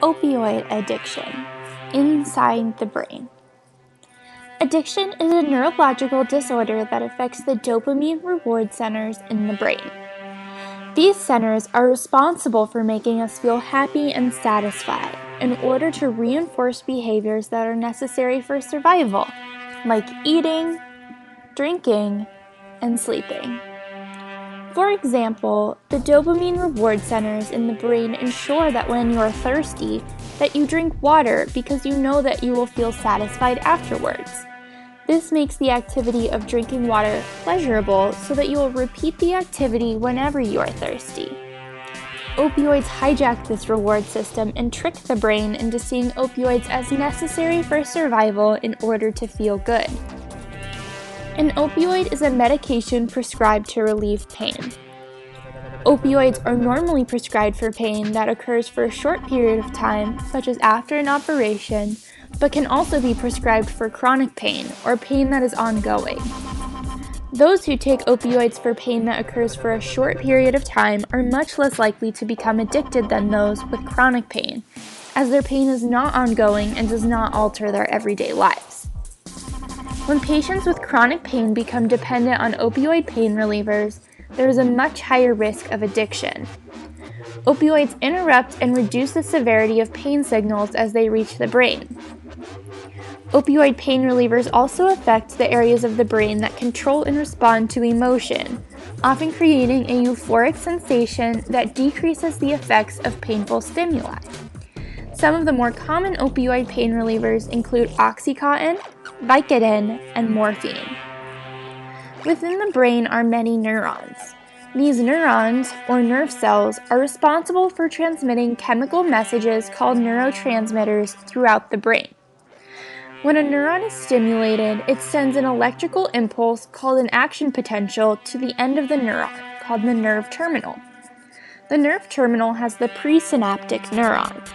Opioid addiction inside the brain. Addiction is a neurological disorder that affects the dopamine reward centers in the brain. These centers are responsible for making us feel happy and satisfied in order to reinforce behaviors that are necessary for survival, like eating, drinking, and sleeping. For example, the dopamine reward centers in the brain ensure that when you are thirsty, that you drink water because you know that you will feel satisfied afterwards. This makes the activity of drinking water pleasurable so that you will repeat the activity whenever you are thirsty. Opioids hijack this reward system and trick the brain into seeing opioids as necessary for survival in order to feel good. An opioid is a medication prescribed to relieve pain. Opioids are normally prescribed for pain that occurs for a short period of time, such as after an operation, but can also be prescribed for chronic pain or pain that is ongoing. Those who take opioids for pain that occurs for a short period of time are much less likely to become addicted than those with chronic pain, as their pain is not ongoing and does not alter their everyday lives. When patients with chronic pain become dependent on opioid pain relievers, there is a much higher risk of addiction. Opioids interrupt and reduce the severity of pain signals as they reach the brain. Opioid pain relievers also affect the areas of the brain that control and respond to emotion, often creating a euphoric sensation that decreases the effects of painful stimuli. Some of the more common opioid pain relievers include Oxycontin, Vicodin, and morphine. Within the brain are many neurons. These neurons, or nerve cells, are responsible for transmitting chemical messages called neurotransmitters throughout the brain. When a neuron is stimulated, it sends an electrical impulse called an action potential to the end of the neuron, called the nerve terminal. The nerve terminal has the presynaptic neuron.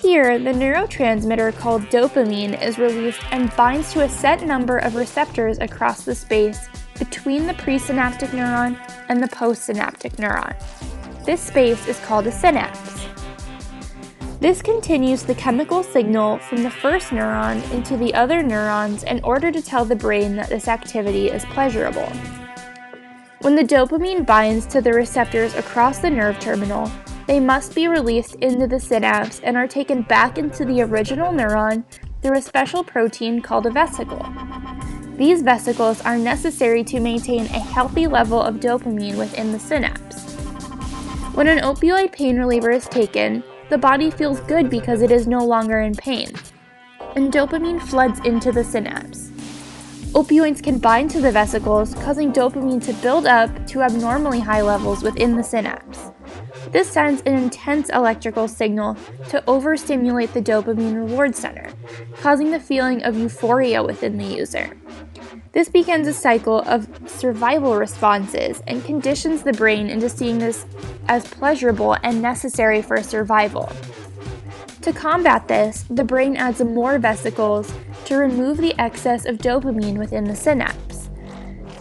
Here, the neurotransmitter called dopamine is released and binds to a set number of receptors across the space between the presynaptic neuron and the postsynaptic neuron. This space is called a synapse. This continues the chemical signal from the first neuron into the other neurons in order to tell the brain that this activity is pleasurable. When the dopamine binds to the receptors across the nerve terminal, they must be released into the synapse and are taken back into the original neuron through a special protein called a vesicle. These vesicles are necessary to maintain a healthy level of dopamine within the synapse. When an opioid pain reliever is taken, the body feels good because it is no longer in pain, and dopamine floods into the synapse. Opioids can bind to the vesicles, causing dopamine to build up to abnormally high levels within the synapse. This sends an intense electrical signal to overstimulate the dopamine reward center, causing the feeling of euphoria within the user. This begins a cycle of survival responses and conditions the brain into seeing this as pleasurable and necessary for survival. To combat this, the brain adds more vesicles to remove the excess of dopamine within the synapse.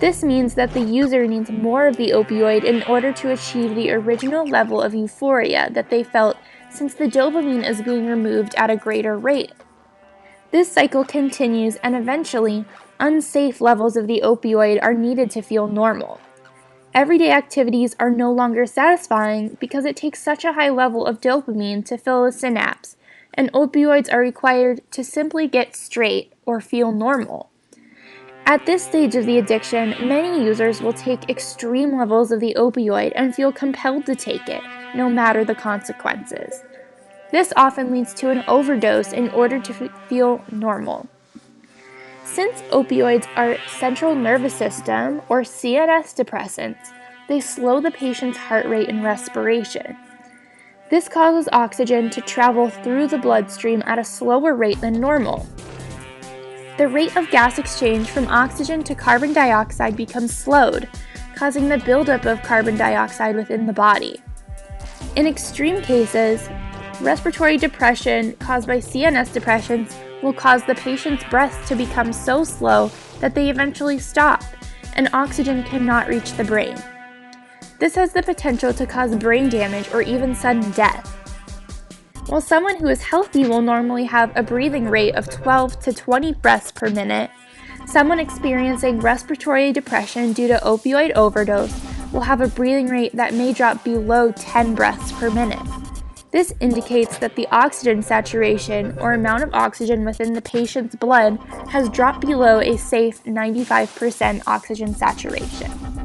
This means that the user needs more of the opioid in order to achieve the original level of euphoria that they felt, since the dopamine is being removed at a greater rate. This cycle continues, and eventually, unsafe levels of the opioid are needed to feel normal. Everyday activities are no longer satisfying because it takes such a high level of dopamine to fill a synapse, and opioids are required to simply get straight or feel normal. At this stage of the addiction, many users will take extreme levels of the opioid and feel compelled to take it, no matter the consequences. This often leads to an overdose in order to feel normal. Since opioids are central nervous system, or CNS depressants, they slow the patient's heart rate and respiration. This causes oxygen to travel through the bloodstream at a slower rate than normal. The rate of gas exchange from oxygen to carbon dioxide becomes slowed, causing the buildup of carbon dioxide within the body. In extreme cases, respiratory depression caused by CNS depressions will cause the patient's breaths to become so slow that they eventually stop, and oxygen cannot reach the brain. This has the potential to cause brain damage or even sudden death. While someone who is healthy will normally have a breathing rate of 12 to 20 breaths per minute, someone experiencing respiratory depression due to opioid overdose will have a breathing rate that may drop below 10 breaths per minute. This indicates that the oxygen saturation, or amount of oxygen within the patient's blood, has dropped below a safe 95% oxygen saturation.